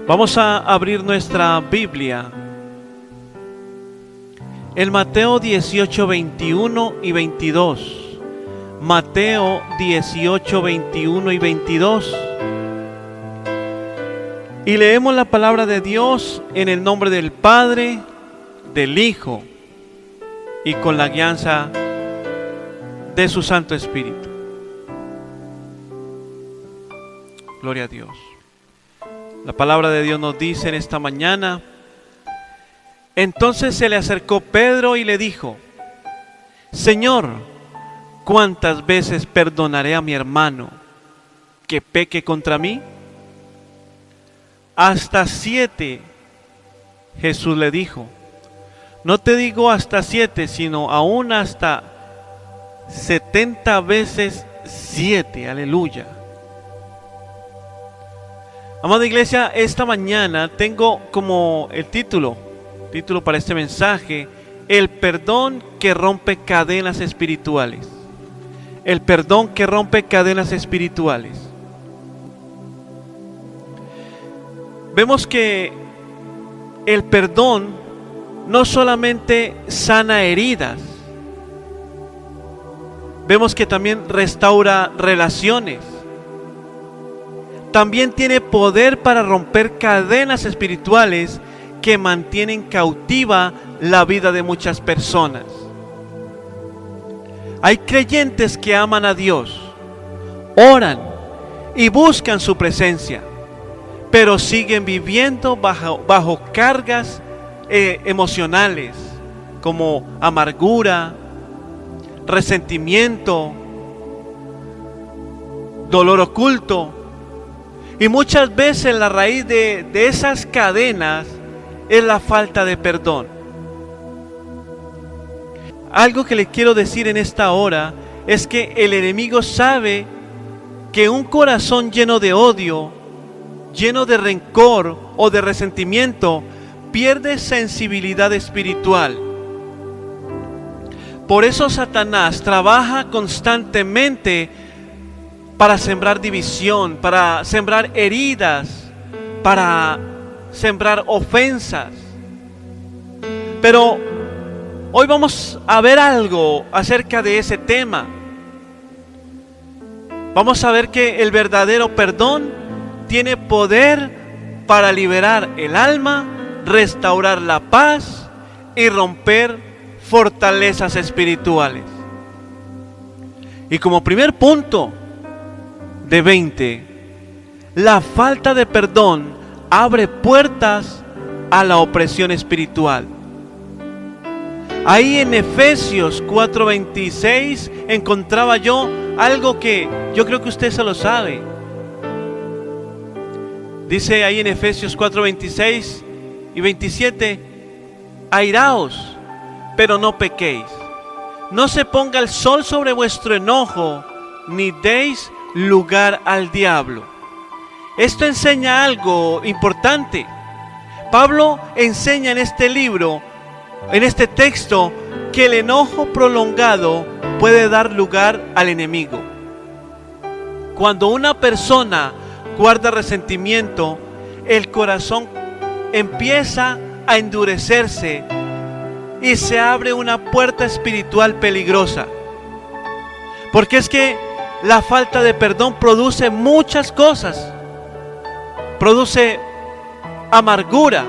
Vamos a abrir nuestra Biblia en Mateo 18, 21 y 22. Mateo 18, 21 y 22. Y leemos la palabra de Dios en el nombre del Padre, del Hijo y con la guianza de su Santo Espíritu. Gloria a Dios. La palabra de Dios nos dice en esta mañana: entonces se le acercó Pedro y le dijo: Señor, ¿cuántas veces perdonaré a mi hermano que peque contra mí? Hasta 7. Jesús le dijo: no te digo hasta 7, sino aún hasta 70 veces 7. Aleluya. Amada iglesia, esta mañana tengo como el título para este mensaje: el perdón que rompe cadenas espirituales. El perdón que rompe cadenas espirituales. Vemos que el perdón no solamente sana heridas, vemos que también restaura relaciones. También tiene poder para romper cadenas espirituales que mantienen cautiva la vida de muchas personas. Hay creyentes que aman a Dios, oran y buscan su presencia, pero siguen viviendo bajo cargas emocionales como amargura, resentimiento, dolor oculto. Y muchas veces la raíz de esas cadenas es la falta de perdón. Algo que le quiero decir en esta hora es que el enemigo sabe que un corazón lleno de odio, lleno de rencor o de resentimiento, pierde sensibilidad espiritual. Por eso Satanás trabaja constantemente para sembrar división, para sembrar heridas, para sembrar ofensas. Pero hoy vamos a ver algo acerca de ese tema. Vamos a ver que el verdadero perdón tiene poder para liberar el alma, restaurar la paz y romper fortalezas espirituales. Y como primer punto de 20, la falta de perdón abre puertas a la opresión espiritual. Ahí en Efesios 4:26 encontraba yo algo que yo creo que usted se lo sabe. Dice ahí en Efesios 4:26 y 27: airaos, pero no pequéis. No se ponga el sol sobre vuestro enojo, ni deis lugar al diablo. Esto enseña algo importante. Pablo enseña en este libro, en este texto, que el enojo prolongado puede dar lugar al enemigo. Cuando una persona guarda resentimiento, el corazón empieza a endurecerse y se abre una puerta espiritual peligrosa. Porque es que la falta de perdón produce muchas cosas. Produce amargura,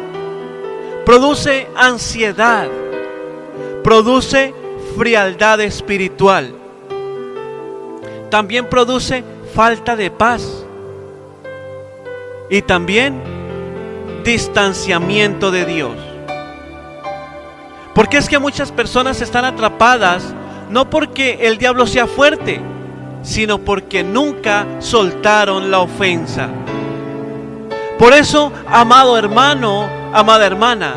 produce ansiedad, produce frialdad espiritual. También produce falta de paz y también distanciamiento de Dios. Porque es que muchas personas están atrapadas no porque el diablo sea fuerte, sino porque nunca soltaron la ofensa. Por eso, amado hermano, amada hermana,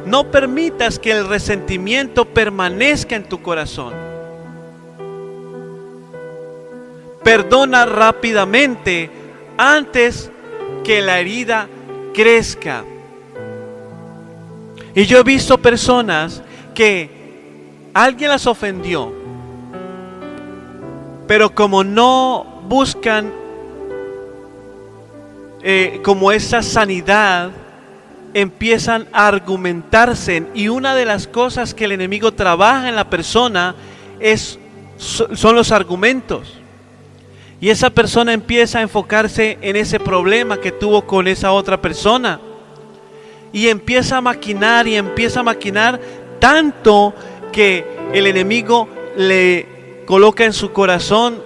no permitas que el resentimiento permanezca en tu corazón. Perdona rápidamente antes que la herida crezca. Y yo he visto personas que alguien las ofendió, pero como no buscan como esa sanidad, empiezan a argumentarse, y una de las cosas que el enemigo trabaja en la persona son los argumentos. Y esa persona empieza a enfocarse en ese problema que tuvo con esa otra persona. Y empieza a maquinar tanto que el enemigo le coloca en su corazón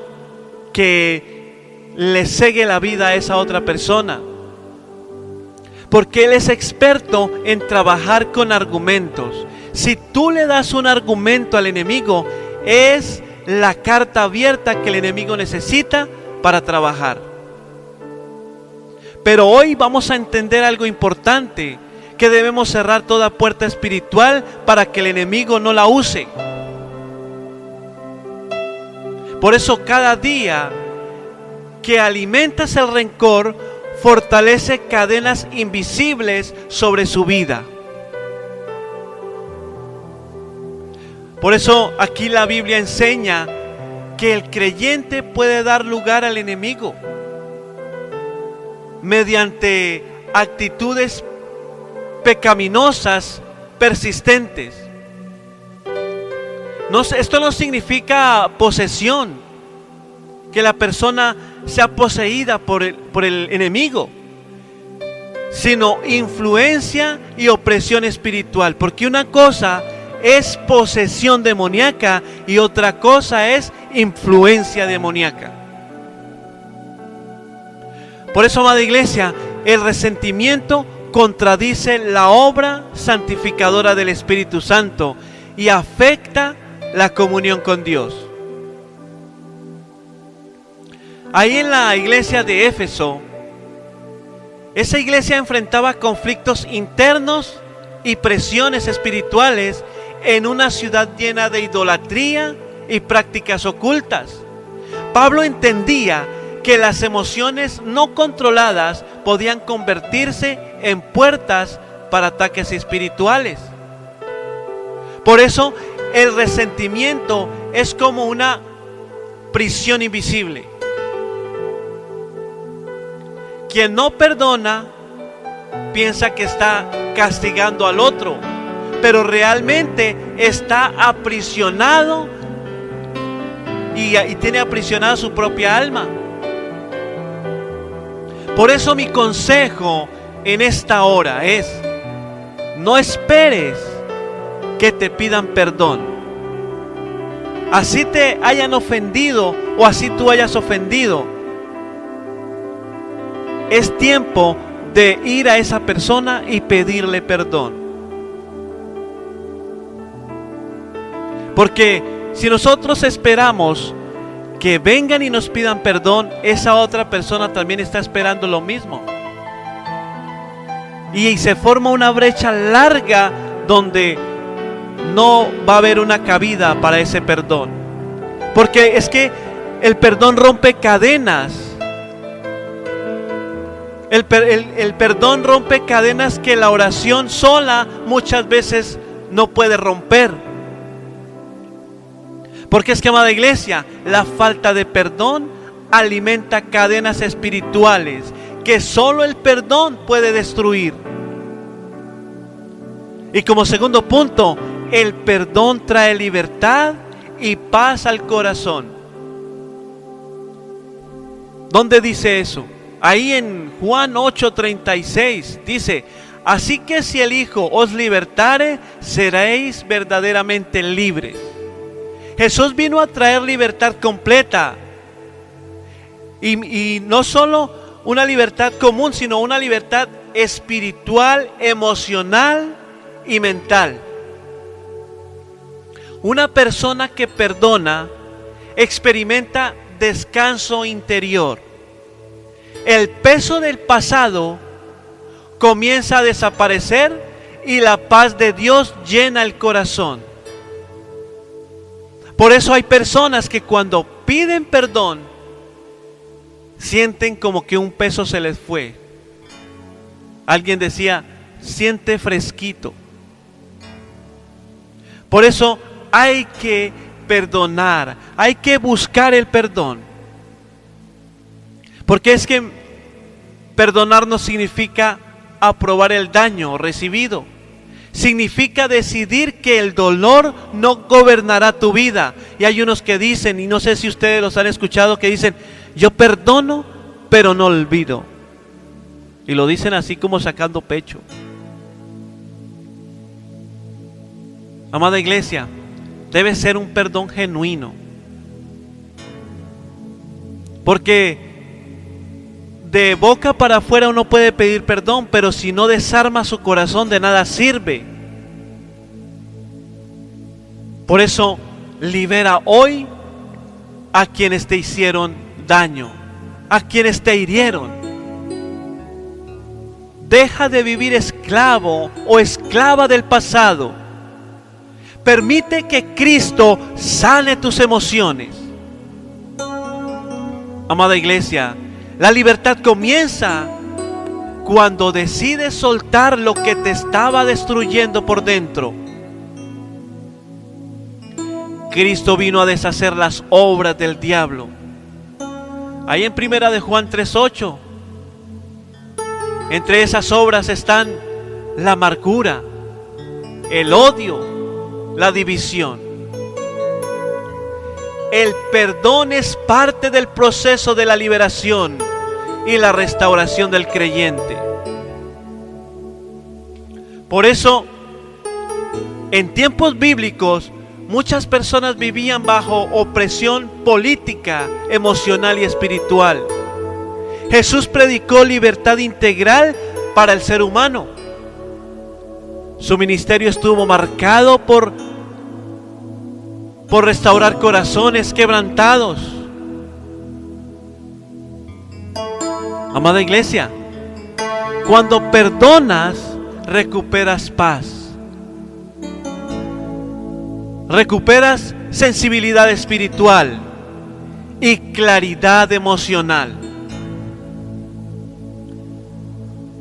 que le cegue la vida a esa otra persona. Porque él es experto en trabajar con argumentos. Si tú le das un argumento al enemigo, es la carta abierta que el enemigo necesita para trabajar. Pero hoy vamos a entender algo importante, que debemos cerrar toda puerta espiritual para que el enemigo no la use. Por eso cada día que alimentas el rencor, fortalece cadenas invisibles sobre su vida. Por eso aquí la Biblia enseña que el creyente puede dar lugar al enemigo mediante actitudes pecaminosas persistentes. Esto no significa posesión, que la persona sea poseída por el enemigo, sino influencia y opresión espiritual. Porque una cosa es posesión demoníaca y otra cosa es influencia demoníaca. Por eso, amada iglesia, el resentimiento contradice la obra santificadora del Espíritu Santo y afecta la comunión con Dios. Ahí en la iglesia de Éfeso, esa iglesia enfrentaba conflictos internos y presiones espirituales en una ciudad llena de idolatría y prácticas ocultas. Pablo entendía que las emociones no controladas podían convertirse en puertas para ataques espirituales. Por eso el resentimiento es como una prisión invisible. Quien no perdona piensa que está castigando al otro, pero realmente está aprisionado y tiene aprisionada su propia alma. Por eso mi consejo en esta hora es: no esperes que te pidan perdón. Así te hayan ofendido o así tú hayas ofendido, es tiempo de ir a esa persona y pedirle perdón. Porque si nosotros esperamos que vengan y nos pidan perdón, esa otra persona también está esperando lo mismo. Y se forma una brecha larga donde no va a haber una cabida para ese perdón. Porque es que el perdón rompe cadenas. El perdón rompe cadenas que la oración sola muchas veces no puede romper. Porque es que, amada iglesia, la falta de perdón alimenta cadenas espirituales que solo el perdón puede destruir. Y como segundo punto, el perdón trae libertad y paz al corazón. ¿Dónde dice eso? Ahí en Juan 8:36 dice: así que si el Hijo os libertare, seréis verdaderamente libres. Jesús vino a traer libertad completa. Y no solo una libertad común, sino una libertad espiritual, emocional y mental. Una persona que perdona experimenta descanso interior. El peso del pasado comienza a desaparecer y la paz de Dios llena el corazón. Por eso hay personas que cuando piden perdón sienten como que un peso se les fue. Alguien decía: siente fresquito. Por eso hay que perdonar, hay que buscar el perdón. Porque es que Perdonar no significa aprobar el daño recibido. Significa decidir que el dolor no gobernará tu vida. Y hay unos que dicen, y no sé si ustedes los han escuchado, que dicen: yo perdono, pero no olvido. Y lo dicen así como sacando pecho. Amada iglesia, debe ser un perdón genuino. Porque de boca para afuera uno puede pedir perdón, pero si no desarma su corazón, de nada sirve. Por eso, libera hoy a quienes te hicieron daño, a quienes te hirieron. Deja de vivir esclavo o esclava del pasado. Permite que Cristo sane tus emociones. Amada iglesia, la libertad comienza cuando decides soltar lo que te estaba destruyendo por dentro. Cristo vino a deshacer las obras del diablo. Ahí en 1 de Juan 3:8, entre esas obras están la amargura, el odio, la división. El perdón es parte del proceso de la liberación y la restauración del creyente. Por eso, en tiempos bíblicos, muchas personas vivían bajo opresión política, emocional y espiritual. Jesús predicó libertad integral para el ser humano. Su ministerio estuvo marcado por restaurar corazones quebrantados. Amada iglesia, cuando perdonas, recuperas paz. Recuperas sensibilidad espiritual y claridad emocional.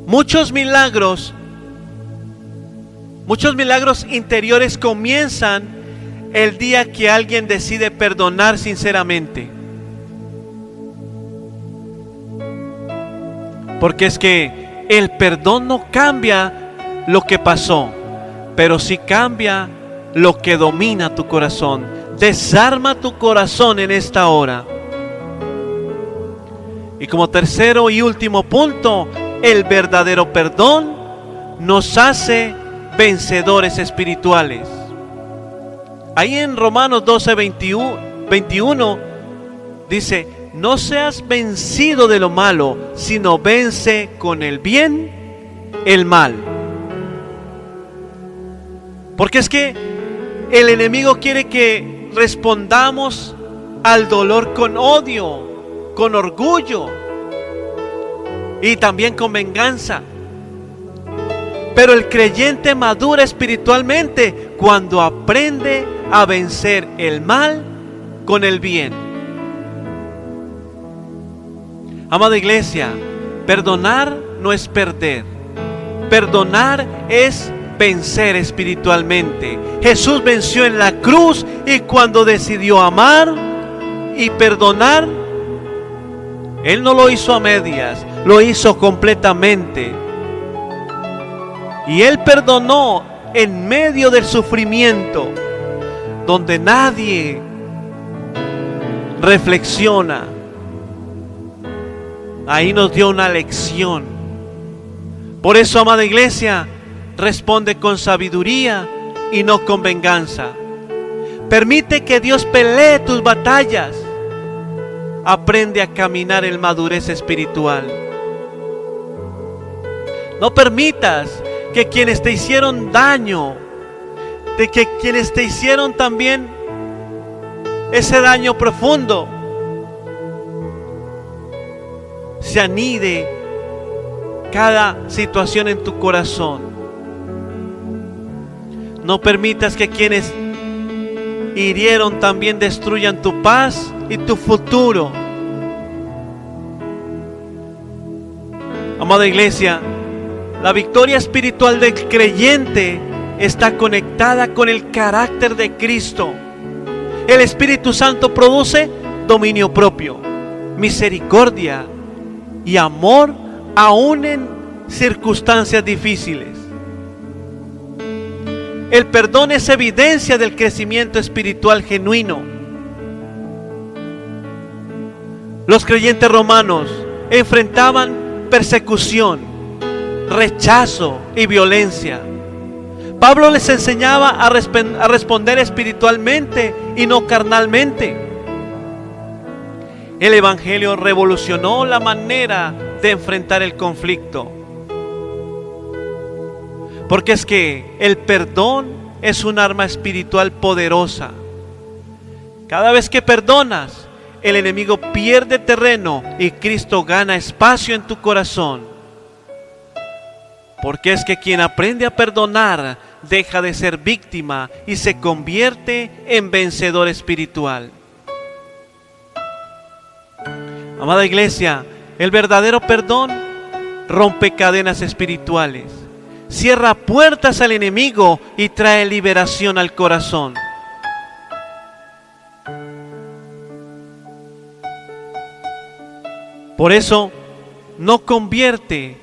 Muchos milagros interiores comienzan el día que alguien decide perdonar sinceramente. Porque es que el perdón no cambia lo que pasó, pero sí cambia lo que domina tu corazón. Desarma tu corazón en esta hora. Y como tercero y último punto, el verdadero perdón nos hace vencedores espirituales. Ahí en Romanos 12:21 dice: no seas vencido de lo malo, sino vence con el bien el mal. Porque es que el enemigo quiere que respondamos al dolor con odio, con orgullo y también con venganza. Pero el creyente madura espiritualmente cuando aprende a vencer el mal con el bien. Amada iglesia, perdonar no es perder. Perdonar es vencer espiritualmente. Jesús venció en la cruz, y cuando decidió amar y perdonar, Él no lo hizo a medias, lo hizo completamente. Y Él perdonó en medio del sufrimiento, donde nadie reflexiona. Ahí nos dio una lección. Por eso, amada iglesia, responde con sabiduría y no con venganza. Permite que Dios pelee tus batallas. Aprende a caminar en madurez espiritual. No permitas que quienes te hicieron daño, de que quienes te hicieron también ese daño profundo, se anide cada situación en tu corazón. No permitas que quienes hirieron también destruyan tu paz y tu futuro. Amada iglesia, la victoria espiritual del creyente está conectada con el carácter de Cristo. El Espíritu Santo produce dominio propio, misericordia y amor aún en circunstancias difíciles. El perdón es evidencia del crecimiento espiritual genuino. Los creyentes romanos enfrentaban persecución, rechazo y violencia. Pablo les enseñaba a responder espiritualmente y no carnalmente. El Evangelio revolucionó la manera de enfrentar el conflicto. Porque es que el perdón es un arma espiritual poderosa. Cada vez que perdonas, el enemigo pierde terreno y Cristo gana espacio en tu corazón. Porque es que quien aprende a perdonar deja de ser víctima y se convierte en vencedor espiritual. Amada iglesia, el verdadero perdón rompe cadenas espirituales, cierra puertas al enemigo y trae liberación al corazón. Por eso no convierte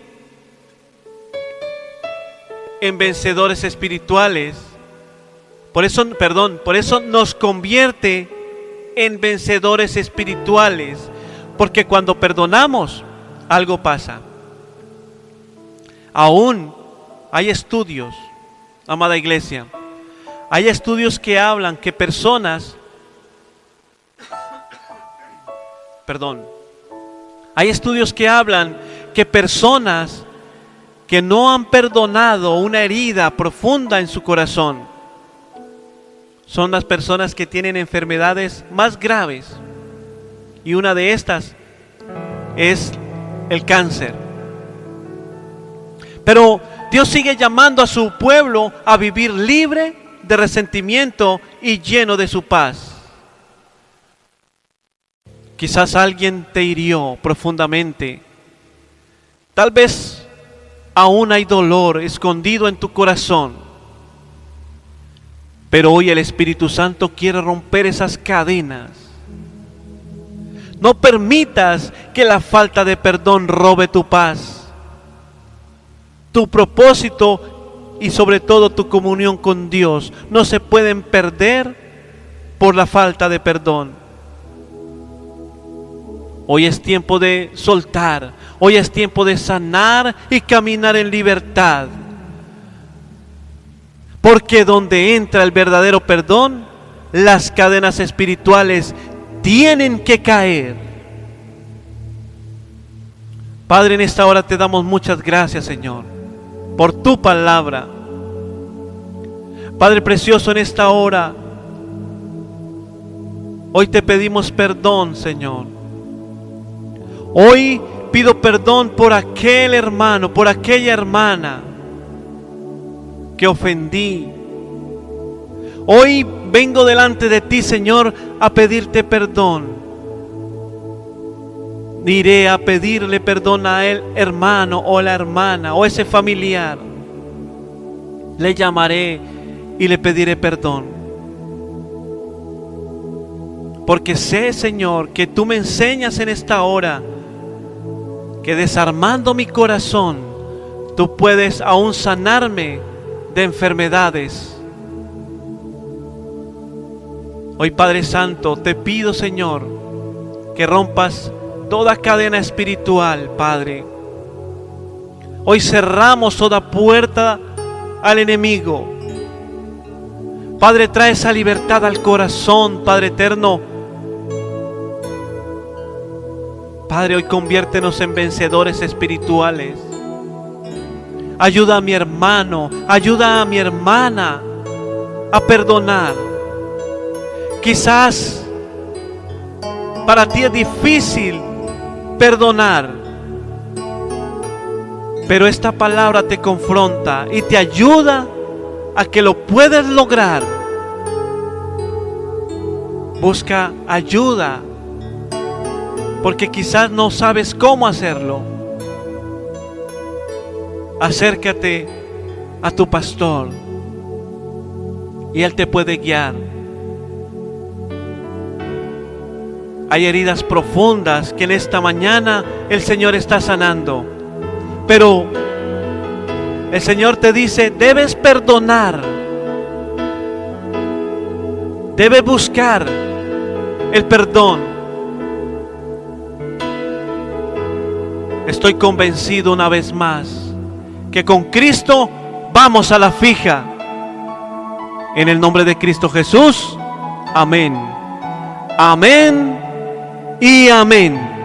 en vencedores espirituales. Por eso nos convierte en vencedores espirituales. Porque cuando perdonamos, algo pasa. Aún hay estudios, amada iglesia, hay estudios que hablan que hay estudios que hablan que personas que no han perdonado una herida profunda en su corazón son las personas que tienen enfermedades más graves, y una de estas es el cáncer. Pero Dios sigue llamando a su pueblo a vivir libre de resentimiento y lleno de su paz. Quizás alguien te hirió profundamente. Tal vez aún hay dolor escondido en tu corazón. Pero hoy el Espíritu Santo quiere romper esas cadenas. No permitas que la falta de perdón robe tu paz, tu propósito y sobre todo tu comunión con Dios. No se pueden perder por la falta de perdón. Hoy es tiempo de soltar, hoy es tiempo de sanar y caminar en libertad. Porque donde entra el verdadero perdón, las cadenas espirituales tienen que caer. Padre, en esta hora te damos muchas gracias, Señor, por tu palabra. Padre precioso, en esta hora, hoy te pedimos perdón, Señor. Hoy pido perdón por aquel hermano, por aquella hermana que ofendí. Hoy vengo delante de ti, Señor, a pedirte perdón. Iré a pedirle perdón a el hermano o la hermana o ese familiar. Le llamaré y le pediré perdón. Porque sé, Señor, que tú me enseñas en esta hora que desarmando mi corazón, tú puedes aún sanarme de enfermedades. Hoy, Padre Santo, te pido, Señor, que rompas toda cadena espiritual, Padre. Hoy cerramos toda puerta al enemigo. Padre, trae esa libertad al corazón, Padre eterno. Padre, hoy conviértenos en vencedores espirituales. Ayuda a mi hermano, ayuda a mi hermana a perdonar. Quizás para ti es difícil perdonar, pero esta palabra te confronta y te ayuda a que lo puedas lograr. Busca ayuda, porque quizás no sabes cómo hacerlo. Acércate a tu pastor y él te puede guiar. Hay heridas profundas que en esta mañana el Señor está sanando. Pero el Señor te dice, debes perdonar, debes buscar el perdón. Estoy convencido una vez más que con Cristo vamos a la fija. En el nombre de Cristo Jesús, amén. Amén y amén.